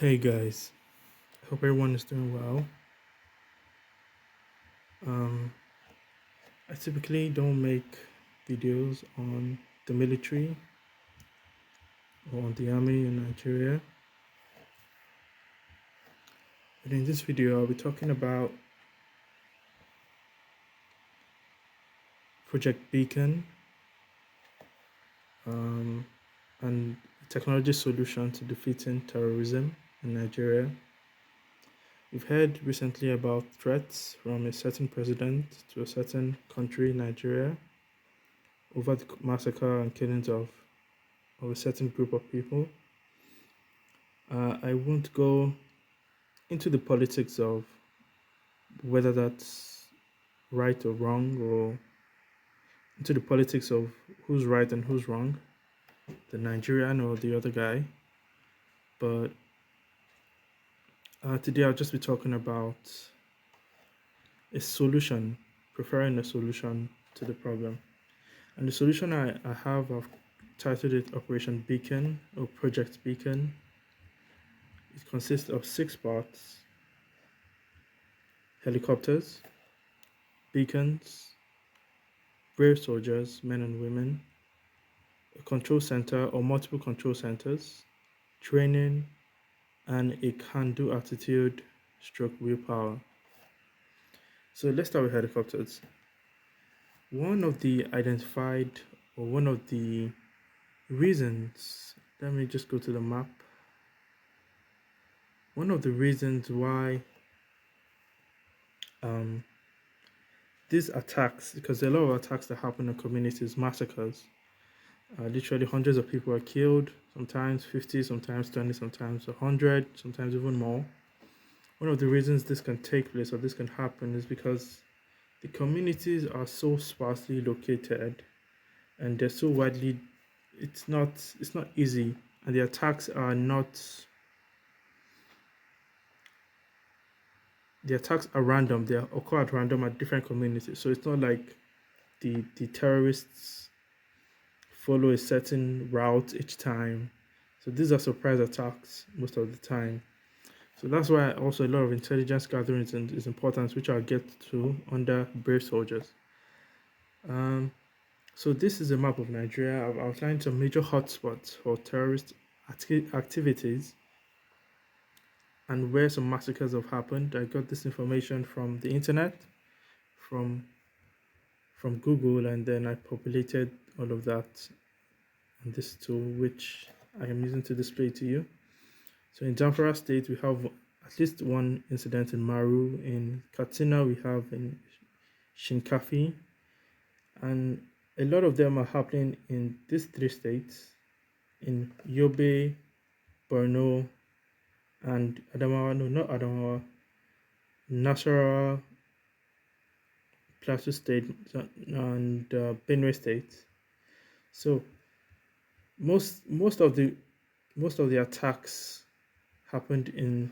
Hey guys, hope everyone is doing well. Um, I typically don't make videos on the military or on the army in Nigeria, but in this video, I'll be talking about Project Beacon um, and technology solution to defeating terrorism in Nigeria. We've heard recently about threats from a certain president to a certain country, Nigeria, over the massacre and killings of a certain group of people. I won't go into the politics of whether that's right or wrong, or into the politics of who's right and who's wrong, the Nigerian or the other guy. But today I'll just be talking about a solution, preferring a solution to the problem. And the solution I have, I've titled it Operation Beacon or Project Beacon. It consists of six parts: helicopters, beacons, brave soldiers, men and women, a control center or multiple control centers, training, and a can-do attitude stroke willpower. So let's start with helicopters. One of the identified or one of the reasons, let me just go to the map. One of the reasons why um, these attacks, because there are a lot of attacks that happen in communities, massacres, literally hundreds of people are killed, sometimes 50, sometimes 20, sometimes 100, sometimes even more. One of the reasons this can take place or this can happen is because the communities are so sparsely located and they're so widely, it's not easy, and the attacks are not, the attacks are random, they occur at random at different communities. So it's not like the terrorists follow a certain route each time. So these are surprise attacks most of the time. So that's why also a lot of intelligence gathering is important, which I'll get to under brave soldiers. Um, so this is a map of Nigeria. I've outlined some major hotspots for terrorist activities and where some massacres have happened. I got this information from the internet, from Google, and then I populated all of that in this tool, which I am using to display to you. So in Zamfara State, we have at least one incident in Maru. In Katsina, we have in Shinkafi, and a lot of them are happening in these three states: in Yobe, Borno, and Adamawa. No, not Adamawa. Nasarawa, Plateau State, and Benue State. So most of the attacks happened in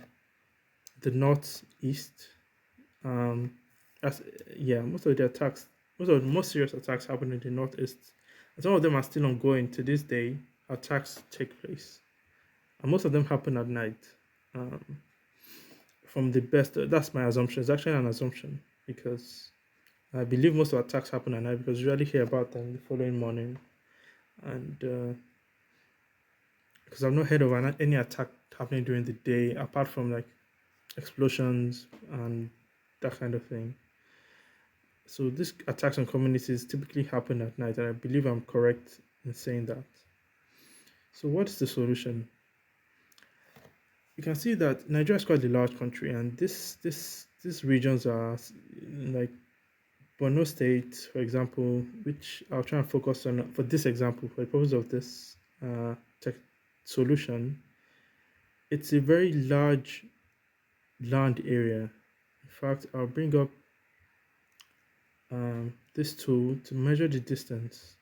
the northeast. Um, as yeah, most of the attacks, most of the most serious attacks happened in the northeast, and some of them are still ongoing to this day. Attacks take place, and most of them happen at night. Um, from the best, that's my assumption. It's actually an assumption because I believe most of attacks happen at night because you usually hear about them the following morning, and because I've not heard of any attack happening during the day apart from like explosions and that kind of thing. So these attacks on communities typically happen at night, and I believe I'm correct in saying that. So what's the solution? You can see that Nigeria is quite a large country, and these regions are like Borno State, for example, which I'll try and focus on for this example, for the purpose of this tech solution. It's a very large land area. In fact, I'll bring up this tool to measure the distance.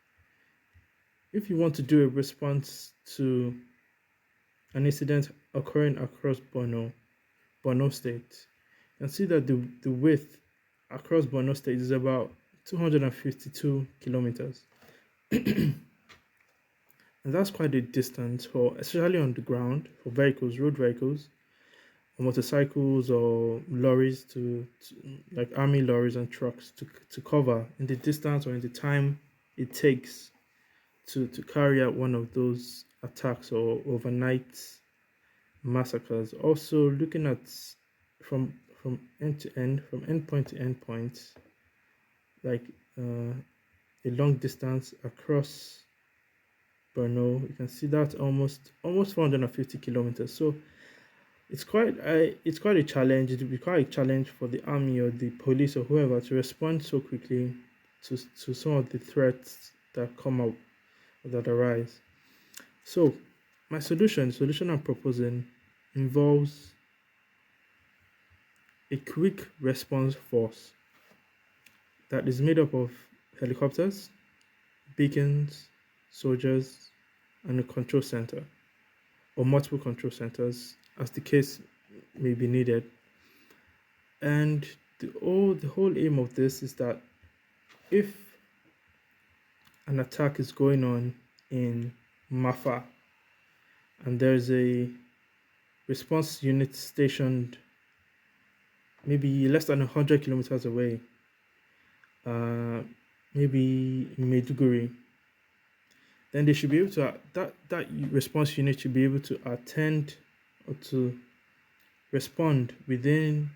If you want to do a response to an incident occurring across Borno State, you can see that the width across Borno State is about 252 kilometers. and that's quite a distance for, especially on the ground, for vehicles, road vehicles, or motorcycles or lorries to like army lorries and trucks to cover in the distance or in the time it takes to carry out one of those attacks or overnight massacres. Also, looking at from end to end, from endpoint to endpoint, like a long distance across Borno, you can see that almost 450 kilometers. So it's quite a challenge. It will be quite a challenge for the army or the police or whoever to respond so quickly to some of the threats that come up or that arise. So my solution I'm proposing involves a quick response force that is made up of helicopters, beacons, soldiers, and a control center or multiple control centers as the case may be needed. And the whole aim of this is that if an attack is going on in Mafa and there's a response unit stationed maybe less than 100 kilometers away, uh, maybe in Maiduguri, then they should be able to that response unit should be able to attend or to respond within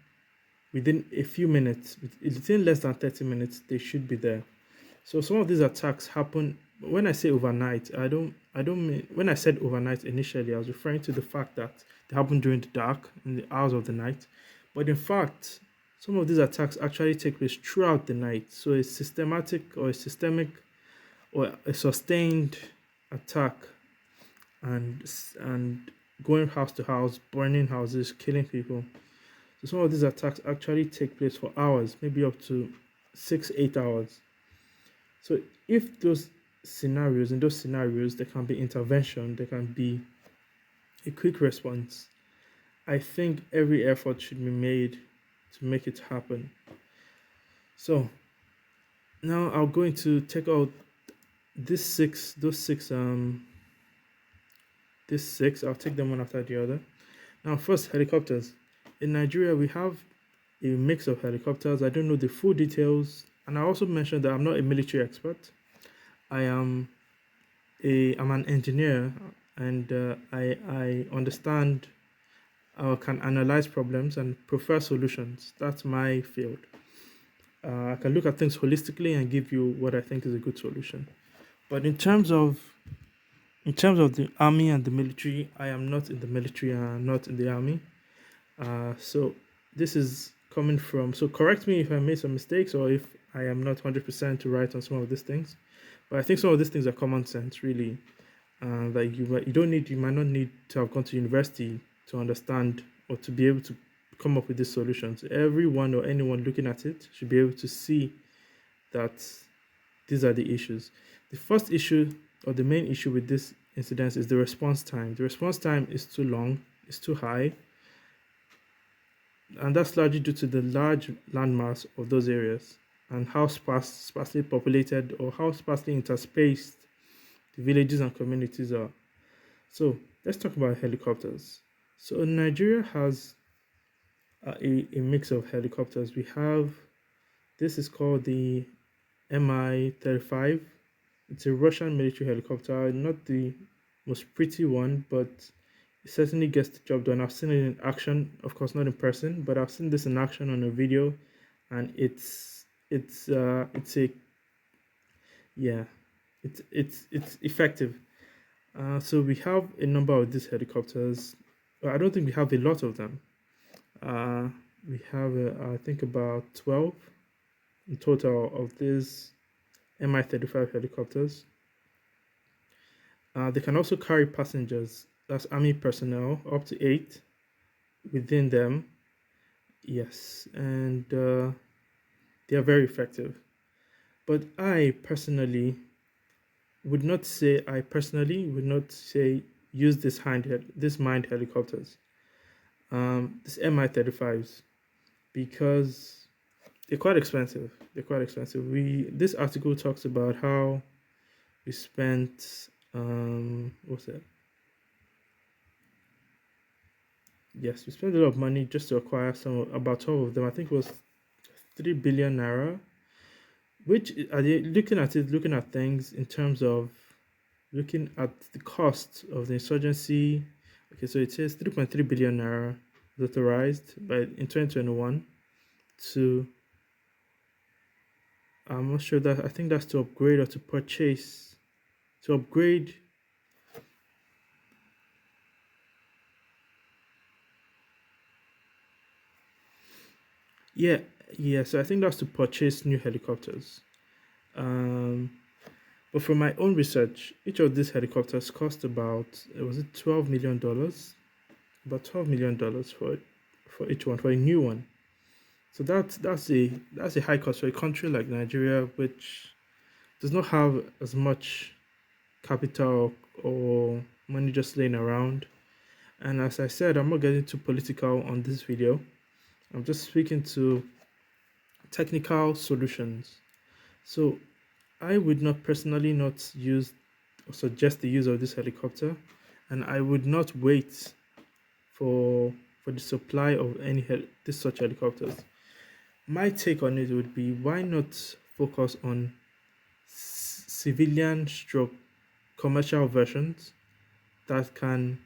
a few minutes, within less than 30 minutes. They should be there. So some of these attacks happen when I say overnight. I don't mean when I said overnight initially. I was referring to the fact that they happen during the dark in the hours of the night. But in fact, some of these attacks actually take place throughout the night. So a systematic or a systemic or a sustained attack and going house to house, burning houses, killing people. So some of these attacks actually take place for hours, maybe up to 6, 8 hours. So if in those scenarios, there can be intervention, there can be a quick response. I think every effort should be made to make it happen. So now I'll go into take out these six, those six, these six. I'll take them one after the other. Now, first, helicopters. In Nigeria, we have a mix of helicopters. I don't know the full details, and I also mentioned that I'm not a military expert. I am I'm an engineer, and I understand can analyze problems and prefer solutions. That's my field. I can look at things holistically and give you what I think is a good solution. But in terms of the army and the military, I am not in the military and I'm not in the army. So this is coming from. So correct me if I made some mistakes or if I am not 100% to right on some of these things. But I think some of these things are common sense, really. Like you might not need to have gone to university to understand or to be able to come up with these solutions. Everyone or anyone looking at it should be able to see that these are the issues. The first issue or the main issue with this incident is the response time. The response time is too long, it's too high, and that's largely due to the large landmass of those areas and how sparsely populated or how sparsely interspaced the villages and communities are. So let's talk about helicopters. So Nigeria has a mix of helicopters. We have this is called the Mi-35. It's a Russian military helicopter, not the most pretty one, but it certainly gets the job done. I've seen it in action, of course, not in person, but I've seen this in action on a video, and it's a yeah, it's effective. So we have a number of these helicopters. Well, I don't think we have a lot of them. Uh, we have I think about 12 in total of these Mi-35 helicopters. They can also carry passengers, that's army personnel, up to 8 within them. Yes, and they are very effective. But I personally would not say use this manned helicopters, this Mi-35s, because they're quite expensive. They're quite expensive. This article talks about how we spent What's that? Yes, we spent a lot of money just to acquire about 12 of them. I think it was 3 billion naira. Which are they looking at it? Looking at things in terms of looking at the cost of the insurgency. Okay, so it says 3.3 billion naira authorized by in 2021 to. I'm not sure that I think that's to upgrade or to purchase. To upgrade. Yeah, yeah. So I think that's to purchase new helicopters. Um, but from my own research, each of these helicopters cost about was it $12 million? About $12 million for each one for a new one. So that's a high cost for a country like Nigeria, which does not have as much capital or money just laying around. And as I said, I'm not getting too political on this video. I'm just speaking to technical solutions. So I would not personally not use or suggest the use of this helicopter, and I would not wait for the supply of this such helicopters. My take on it would be why not focus on civilian stroke commercial versions that can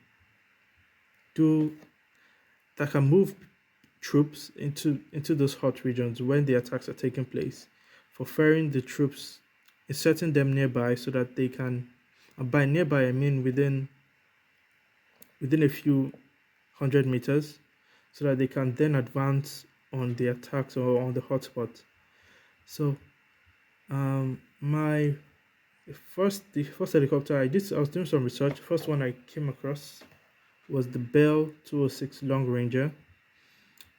do that can move troops into those hot regions when the attacks are taking place, for ferrying the troops, inserting them nearby so that they can, and by nearby I mean within a few 100 meters, so that they can then advance on the attacks or on the hotspot. So my the first helicopter I was doing some research. First one I came across was the Bell 206 Long Ranger.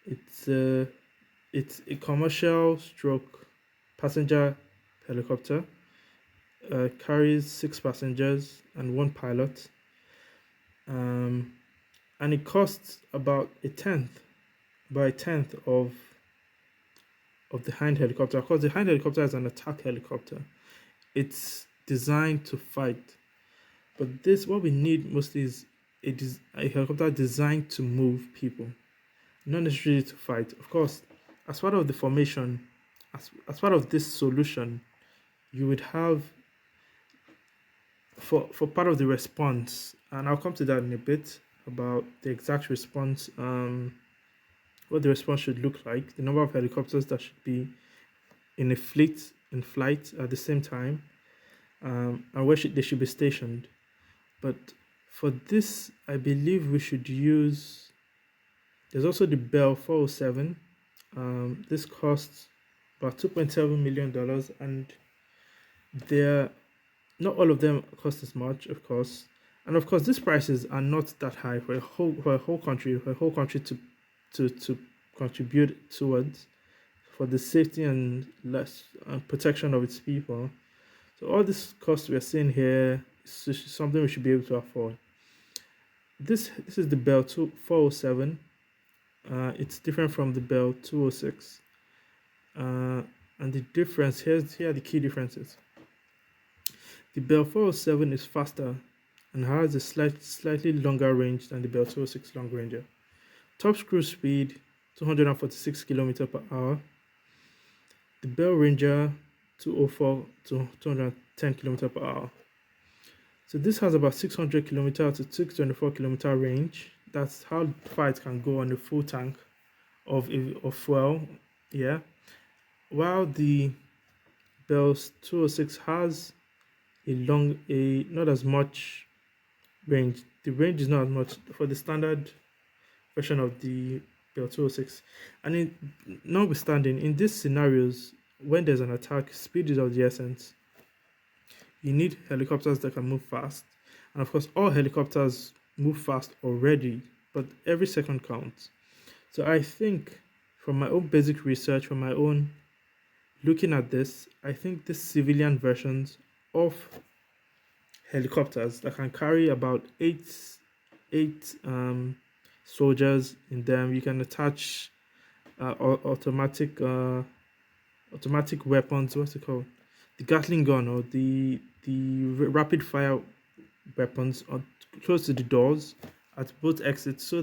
It's a commercial stroke passenger helicopter. Carries 6 passengers and one pilot. Um, and it costs about a tenth of the Hind helicopter. Of course, the Hind helicopter is an attack helicopter. It's designed to fight. But what we need mostly is a helicopter designed to move people, not necessarily to fight. Of course, as part of the formation, as part of this solution, you would have for part of the response, and I'll come to that in a bit about the exact response, what the response should look like, the number of helicopters that should be in a fleet in flight at the same time, and where they should be stationed. But for this, I believe we should use. There's also the Bell 407. This costs about $2.7 million, and they're not all of them cost as much, of course. And of course, these prices are not that high for a whole country to contribute towards for the safety and less protection of its people. So all this cost we are seeing here is something we should be able to afford. This is the Bell 407. It's different from the Bell 206. And the difference here are the key differences. The Bell 407 is faster and has a slightly longer range than the Bell 206 Long Ranger. Top cruise speed 246 km per hour. The Bell Ranger 204 to 210 km per hour. So this has about 600 km to 624 km range. That's how far it can go on a full tank of fuel. Yeah. While the Bell 206 has not as much range. The range is not as much for the standard version of the Bell 206. And notwithstanding, in these scenarios, when there's an attack, speed is of the essence. You need helicopters that can move fast. And of course, all helicopters move fast already, but every second counts. So I think from my own basic research, from my own looking at this, I think the civilian versions of helicopters that can carry about eight soldiers in them. You can attach automatic weapons. What's it called? The Gatling gun or the rapid fire weapons close to the doors at both exits,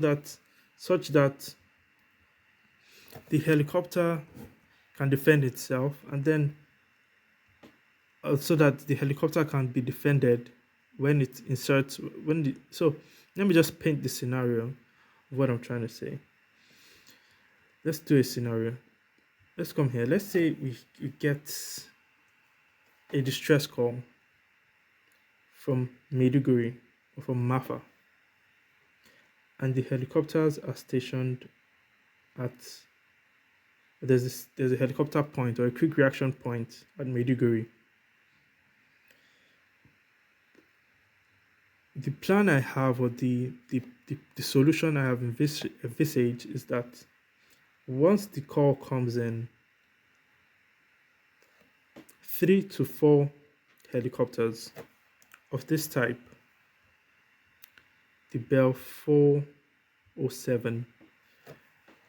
such that the helicopter can defend itself, and then so that the helicopter can be defended when it inserts when the so let me just paint the scenario of what I'm trying to say. Let's do a scenario. Let's come here. Let's say we get a distress call from Maiduguri or from Mafa, and the helicopters are stationed at there's a helicopter point or a quick reaction point at Maiduguri. The plan I have, or the solution I have envisaged, is that once the call comes in, 3 to 4 helicopters of this type, the Bell 407,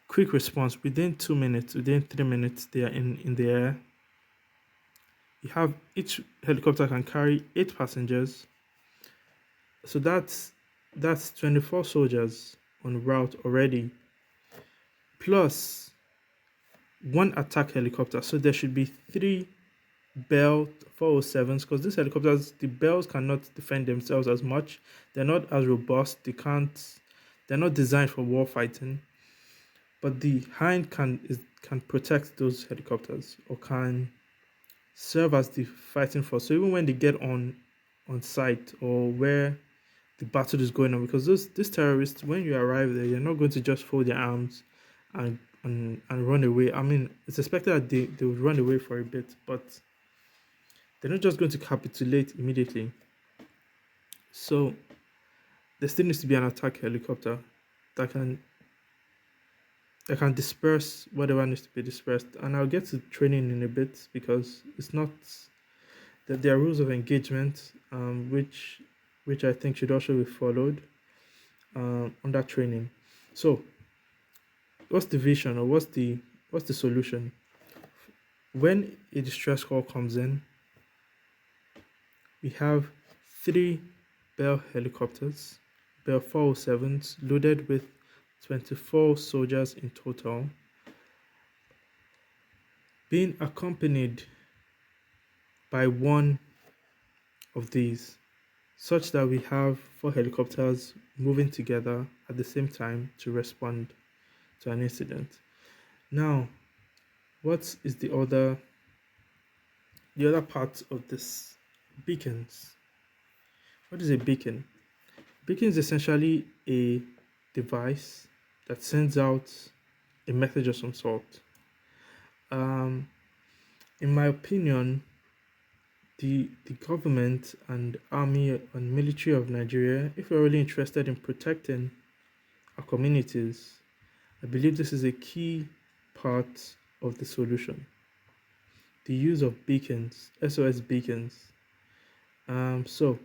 quick response within 2 minutes, within 3 minutes, they are in the air. You have each helicopter can carry 8 passengers. So that's 24 soldiers on route already, plus 1 attack helicopter. So there should be 3 Bell 407s, because these helicopters, the Bells cannot defend themselves as much. They're not as robust. They're not designed for war fighting. But the Hind can protect those helicopters, or can serve as the fighting force. So even when they get on site, or where the battle is going on, because these terrorists, when you arrive there, you're not going to just fold their arms and run away. I mean, it's expected that they would run away for a bit, but they're not just going to capitulate immediately. So there still needs to be an attack helicopter that can disperse whatever needs to be dispersed. And I'll get to training in a bit, because it's not that there are rules of engagement, which I think should also be followed on that training. So what's the vision, or what's the solution? When a distress call comes in, we have 3 Bell helicopters, Bell 407s, loaded with 24 soldiers in total, being accompanied by one of these, such that we have 4 helicopters moving together at the same time to respond to an incident. Now, what is the other part of this? Beacons. What is a beacon? Beacon is essentially a device that sends out a message of some sort. In my opinion, the government and army and military of Nigeria, if we're really interested in protecting our communities, I believe this is a key part of the solution. The use of beacons, SOS beacons. So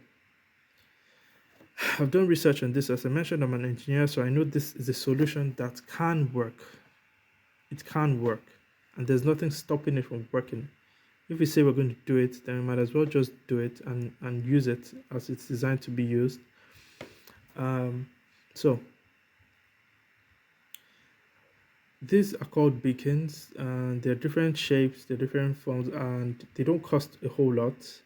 I've done research on this. As I mentioned, I'm an engineer, so I know this is a solution that can work. It can work, and there's nothing stopping it from working. If we say we're going to do it, then we might as well just do it and use it as it's designed to be used. So these are called beacons, and they're different shapes, they're different forms, and they don't cost a whole lot.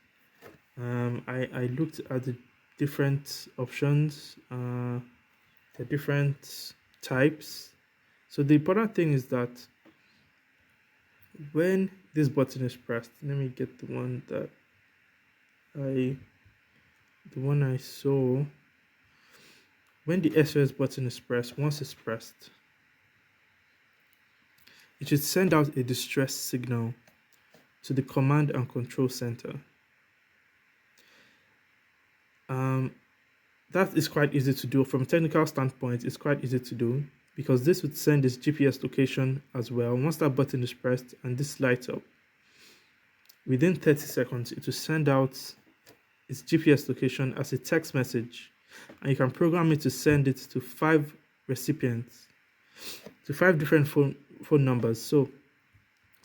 I looked at the different options, the different types. So the important thing is that when this button is pressed, let me get the one I saw. When the SOS button is pressed, once it's pressed, it should send out a distress signal to the command and control center. That is quite easy to do. From a technical standpoint, it's quite easy to do, because this would send its GPS location as well. Once that button is pressed and this lights up, within 30 seconds, it will send out its GPS location as a text message, and you can program it to send it to 5 recipients, to 5 different phone numbers. So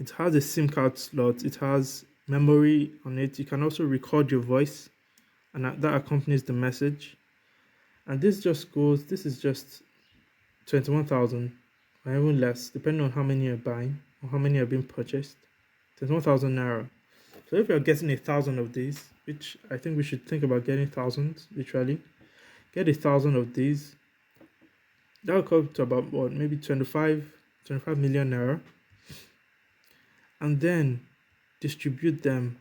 it has a SIM card slot, it has memory on it. You can also record your voice and that accompanies the message. And this is just 21,000 or even less, depending on how many you're buying or how many are being purchased. 21,000 naira. So if you're getting 1,000 of these, which I think we should think about getting thousands, literally, get 1,000 of these. That will come to about what, maybe 25 million naira, and then distribute them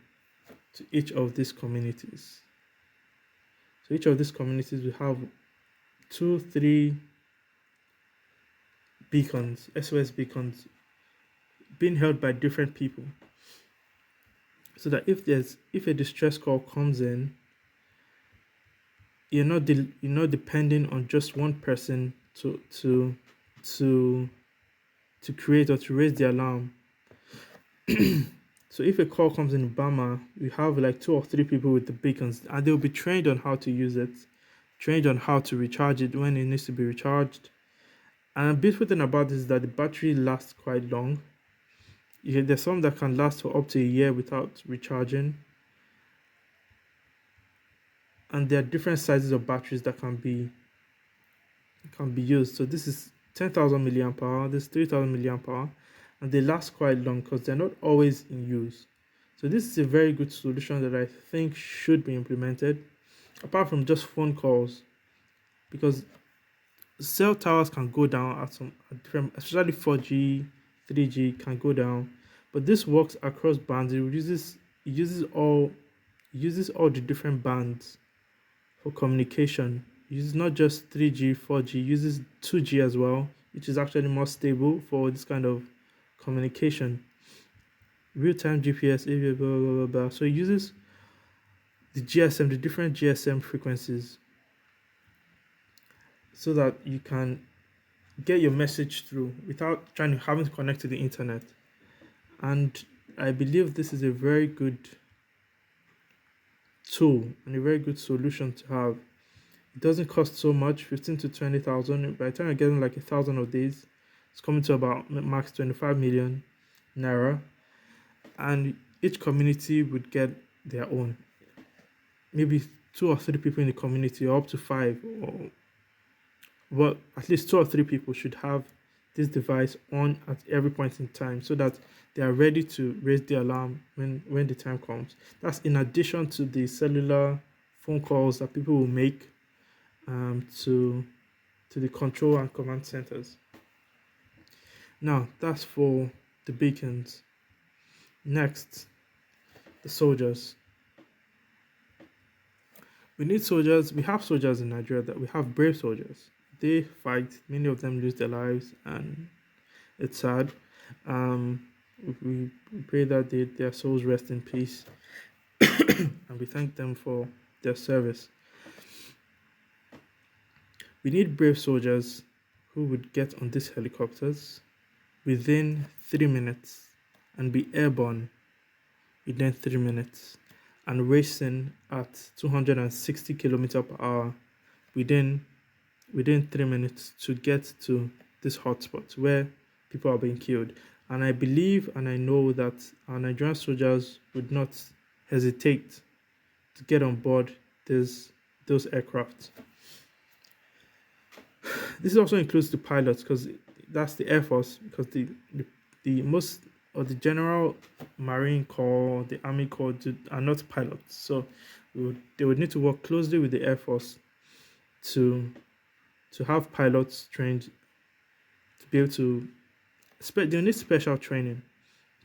to each of these communities. So each of these communities will have 2, 3 beacons, SOS beacons, being held by different people. So that if a distress call comes in, you're not depending on just one person to to create or to raise the alarm. So if a call comes in Bama, we have like 2 or 3 people with the beacons, and they'll be trained on how to use it, trained on how to recharge it when it needs to be recharged. And a beautiful thing about this is that the battery lasts quite long. There's some that can last for up to a year without recharging, and there are different sizes of batteries that can be used. So this is 10,000 milliamp hour, this is 3,000 milliamp hour, and they last quite long because they're not always in use. So this is a very good solution that I think should be implemented, apart from just phone calls, because cell towers can go down at different, especially 4G, 3G can go down, but this works across bands. It uses all the different bands for communication. It uses not just 3G, 4G, uses 2G as well, which is actually more stable for this kind of communication. Real-time GPS, blah, blah, blah, blah, blah. So it uses the GSM, the different GSM frequencies, so that you can get your message through without having to connect to the internet. And I believe this is a very good tool and a very good solution to have. It doesn't cost so much, 15 to 20,000. By the time you're getting like 1,000 of these, it's coming to about max 25 million naira, and each community would get their own. Maybe 2 or 3 people in the community, or up to 5, or well, at least 2 or 3 people should have this device on at every point in time, so that they are ready to raise the alarm when the time comes. That's in addition to the cellular phone calls that people will make to the control and command centers. Now, that's for the beacons. Next, the soldiers. We need soldiers. We have soldiers in Nigeria, that we have brave soldiers. They fight. Many of them lose their lives, and it's sad. We pray that their souls rest in peace, and we thank them for their service. We need brave soldiers who would get on these helicopters within 3 minutes and be airborne within 3 minutes and racing at 260 kilometers per hour within 3 minutes to get to this hotspot where people are being killed. And I believe and I know that our Nigerian soldiers would not hesitate to get on board those aircraft. This also includes the pilots, because that's the Air Force, because the most, or the General Marine Corps, the Army Corps are not pilots. So they would need to work closely with the Air Force to have pilots trained to be able to. They need special training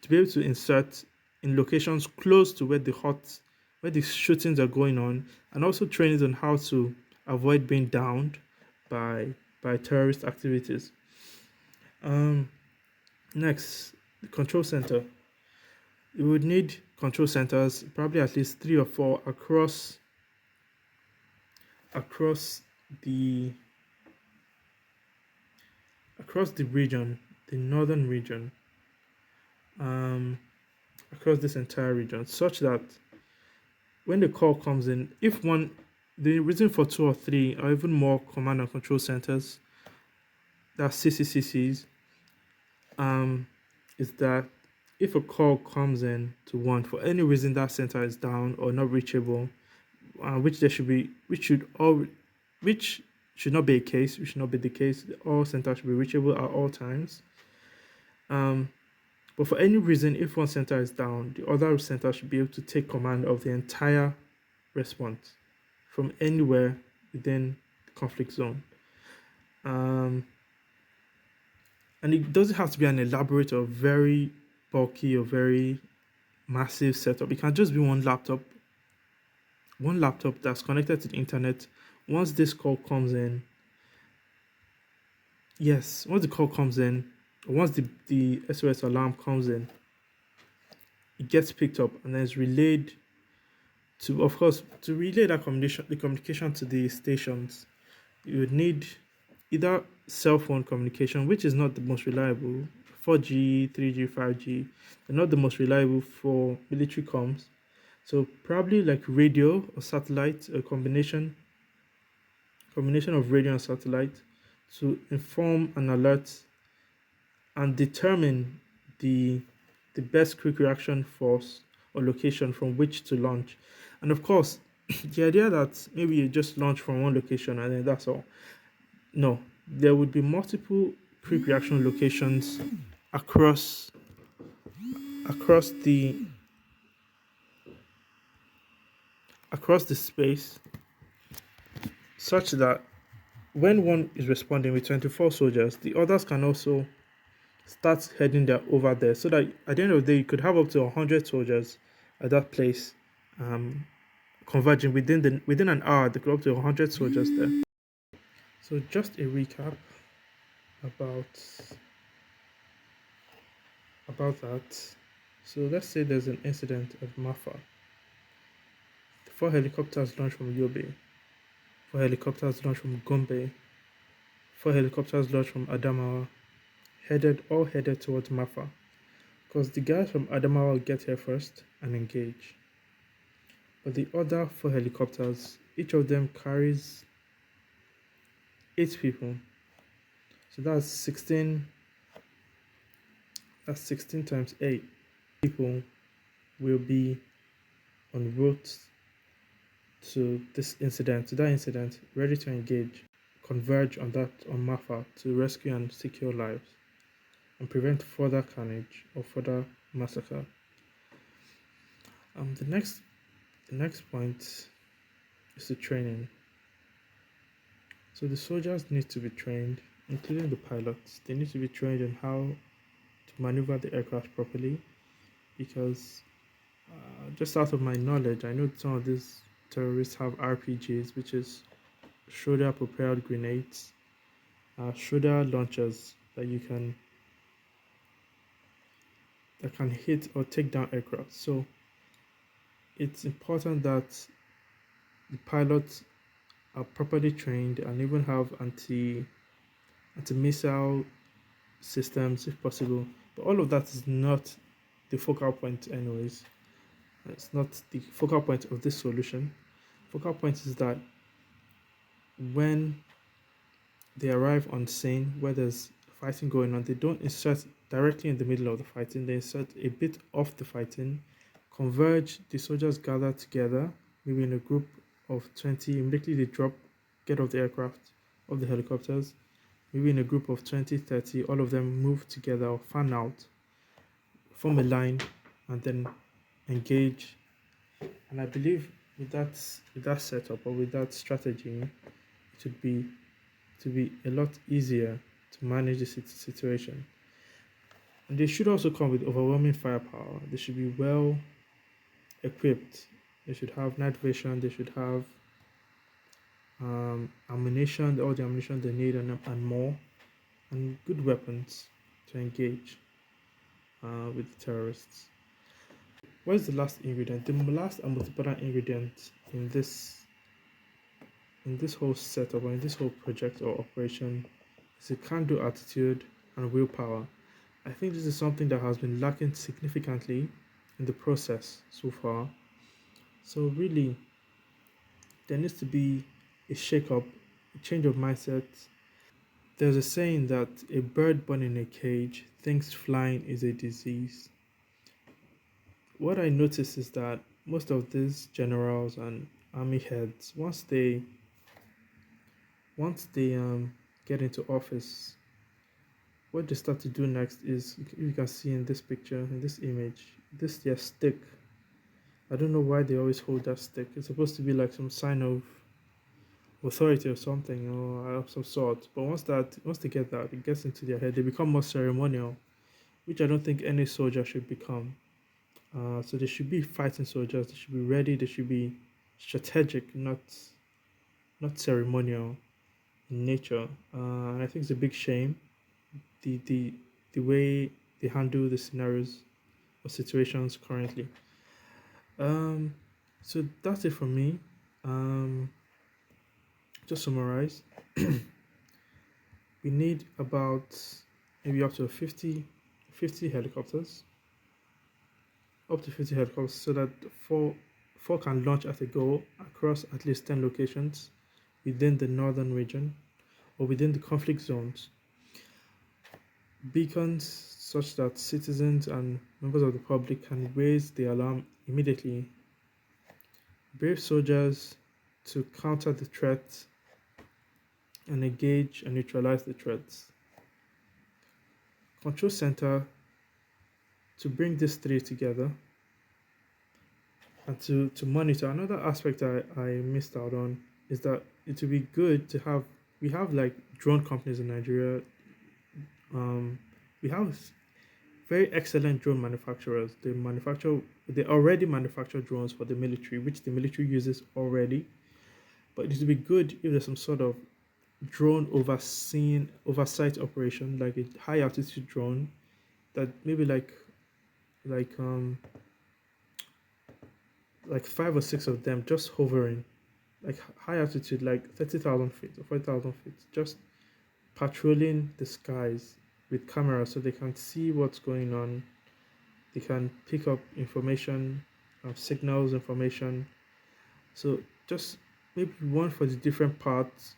to be able to insert in locations close to where the shootings are going on, and also training on how to avoid being downed by terrorist activities. Next, the control center. You would need control centers, probably at least 3 or 4 across the region, the northern region, across this entire region, such that when the call comes in, the reason for 2 or 3 or even more command and control centers, that's CCCCs, is that if a call comes in to one, for any reason that center is down or not reachable, which there should be, which should not be a case, which should not be the case. All centers should be reachable at all times. Um, but for any reason, if one center is down, the other center should be able to take command of the entire response from anywhere within the conflict zone. Um, and it doesn't have to be an elaborate or very bulky or very massive setup. It can just be one laptop that's connected to the internet. Once this call comes in, yes, once the call comes in, once the SOS alarm comes in, it gets picked up and then it's relayed to, of course, to relay that communication to the stations. You would need either cell phone communication, which is not the most reliable, 4G, 3G, 5G, they're not the most reliable for military comms. So probably like radio or satellite, a combination of radio and satellite to inform and alert and determine the the best quick reaction force or location from which to launch. And of course, the idea that maybe you just launch from one location and then that's all. No, there would be multiple quick reaction locations across across the across the space, such that when one is responding with 24 soldiers, the others can also start heading there over there, so that at the end of the day you could have up to 100 soldiers at that place, um, converging within an hour. There could up to 100 soldiers there. So just a recap about that. So let's say there's an incident at Mafa. The four helicopters launch from Yobe, four helicopters launch from Gombe, four helicopters launch from Adamawa, headed towards Mafa, because the guys from Adamawa will get here first and engage. But the other four helicopters, each of them carries 8 people. So that's 16. That's 16 times 8. People will be en route to that incident, ready to engage, converge on Mafa to rescue and secure lives and prevent further carnage or further massacre. The next point is the training. So the soldiers need to be trained, including the pilots. They need to be trained on how to maneuver the aircraft properly, because just out of my knowledge, I know some of these terrorists have RPGs, which is shoulder propelled grenades, shoulder launchers that can hit or take down aircraft. So it's important that the pilots are properly trained and even have anti-missile systems if possible. But all of that is not the focal point anyways. It's not the focal point of this solution. Focal point is that when they arrive on scene where there's fighting going on, they don't insert directly in the middle of the fighting. They insert a bit off the fighting, converge, the soldiers gather together, maybe in a group of 20, immediately they get off the aircraft, of the helicopters, maybe in a group of 20, 30, all of them move together or fan out, form a line, and then engage. And I believe with that setup or with that strategy, it would be to be a lot easier to manage the situation. And they should also come with overwhelming firepower. They should be well equipped. They should have night vision. They should have ammunition, all the ammunition they need, and more, and good weapons to engage with the terrorists. What is the last ingredient? The last and most important ingredient in this whole setup or in this whole project or operation is a can-do attitude and willpower. I think this is something that has been lacking significantly in the process so far. So really, there needs to be a shake-up, a change of mindset. There's a saying that a bird born in a cage thinks flying is a disease. What I notice is that most of these generals and army heads, once they get into office, what they start to do next is you can see in this picture, in this image, this their stick. I don't know why they always hold that stick. It's supposed to be like some sign of authority or something or of some sort. But once they get that, it gets into their head. They become more ceremonial, which I don't think any soldier should become. So they should be fighting soldiers. They should be ready. They should be strategic, not ceremonial in nature. And I think it's a big shame the way they handle the scenarios or situations currently. Um, so that's it for me. Um, just summarize. We need about maybe up to 50 helicopters, up to 50 helicopters, so that four can launch at a go across at least 10 locations within the northern region or within the conflict zones. Beacons such that citizens and members of the public can raise the alarm immediately. Brave soldiers to counter the threat and engage and neutralize the threats. Control center to bring these three together and to monitor. Another aspect I missed out on is that it would be good to have, we have like drone companies in Nigeria. We have very excellent drone manufacturers. They already manufacture drones for the military, which the military uses already. But it would be good if there's some sort of drone oversight operation, like a high altitude drone that maybe like um like 5 or 6 of them just hovering, like high altitude, like 30,000 feet or 40,000 feet, just patrolling the skies with cameras so they can see what's going on. They can pick up information, signals, information. So just maybe one for the different parts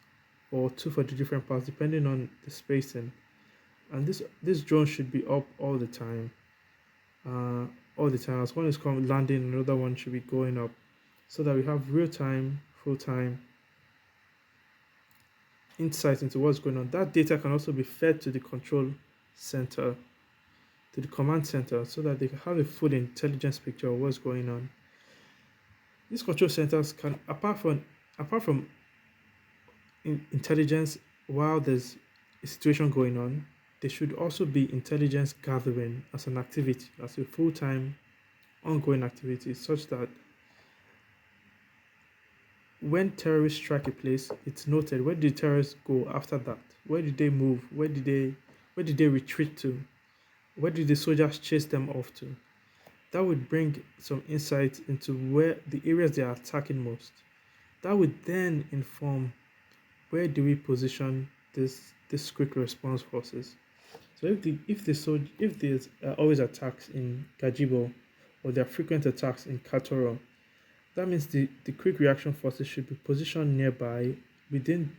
or two for the different parts, depending on the spacing. And this drone should be up all the time. All the time. As one is coming landing, another one should be going up, so that we have real time, full time insight into what's going on. That data can also be fed to the control center, to the command center, so that they can have a full intelligence picture of what's going on. These control centers can, apart from intelligence, while there's a situation going on, there should also be intelligence gathering as an activity, as a full-time ongoing activity, such that when terrorists strike a place, it's noted where did terrorists go after that, where did they move, where did they retreat to, where did the soldiers chase them off to. That would bring some insight into where the areas they are attacking most. That would then inform where do we position this quick response forces. So if there's always attacks in Gajibo, or there are frequent attacks in Katoro, that means the quick reaction forces should be positioned nearby within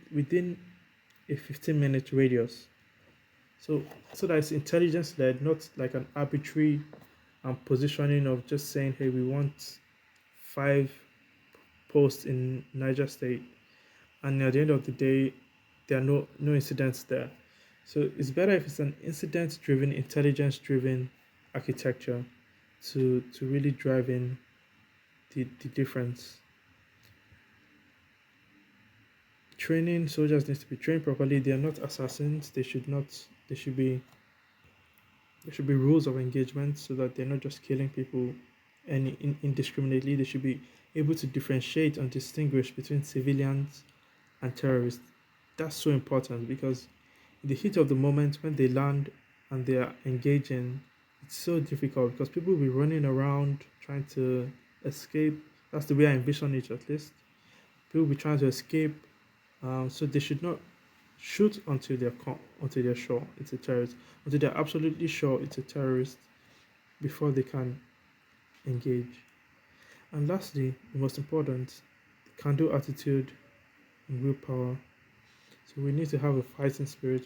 a 15-minute radius. So that it's intelligence led, not like an arbitrary positioning of just saying, hey, we want 5 posts in Niger State, and at the end of the day, there are no incidents there. So it's better if it's an incident driven, intelligence driven architecture to really drive in the difference. Training soldiers needs to be trained properly. They are not assassins. They should not. They should be. There should be rules of engagement so that they're not just killing people indiscriminately. They should be able to differentiate and distinguish between civilians and terrorists. That's so important because in the heat of the moment when they land and they are engaging, it's so difficult because people will be running around trying to escape. That's the way I envision it, at least. People will be trying to escape, so they should not shoot until they're sure it's a terrorist, until they're absolutely sure it's a terrorist before they can engage. And lastly, the most important, can-do attitude and willpower. So we need to have a fighting spirit.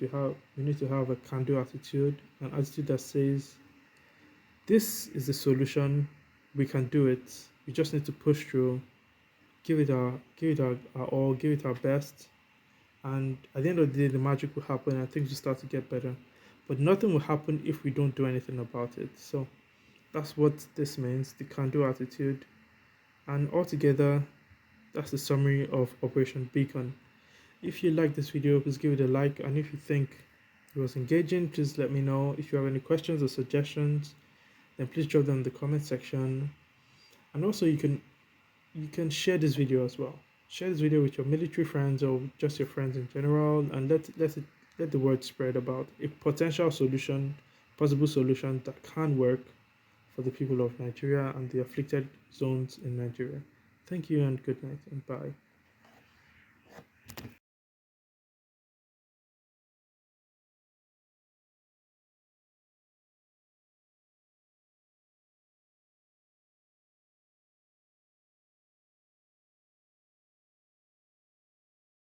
We need to have a can-do attitude, an attitude that says, "This is the solution. We can do it. We just need to push through. our all, give it our best, and at the end of the day, the magic will happen and things will start to get better. But nothing will happen if we don't do anything about it. So that's what this means, the can-do attitude. And altogether, that's the summary of Operation Beacon. If you like this video, please give it a like, and if you think it was engaging, please let me know. If you have any questions or suggestions, then please drop them in the comment section. And also, you can share this video as well. Share this video with your military friends or just your friends in general, and let the word spread about a potential solution, possible solution that can work for the people of Nigeria and the afflicted zones in Nigeria. Thank you and good night and bye.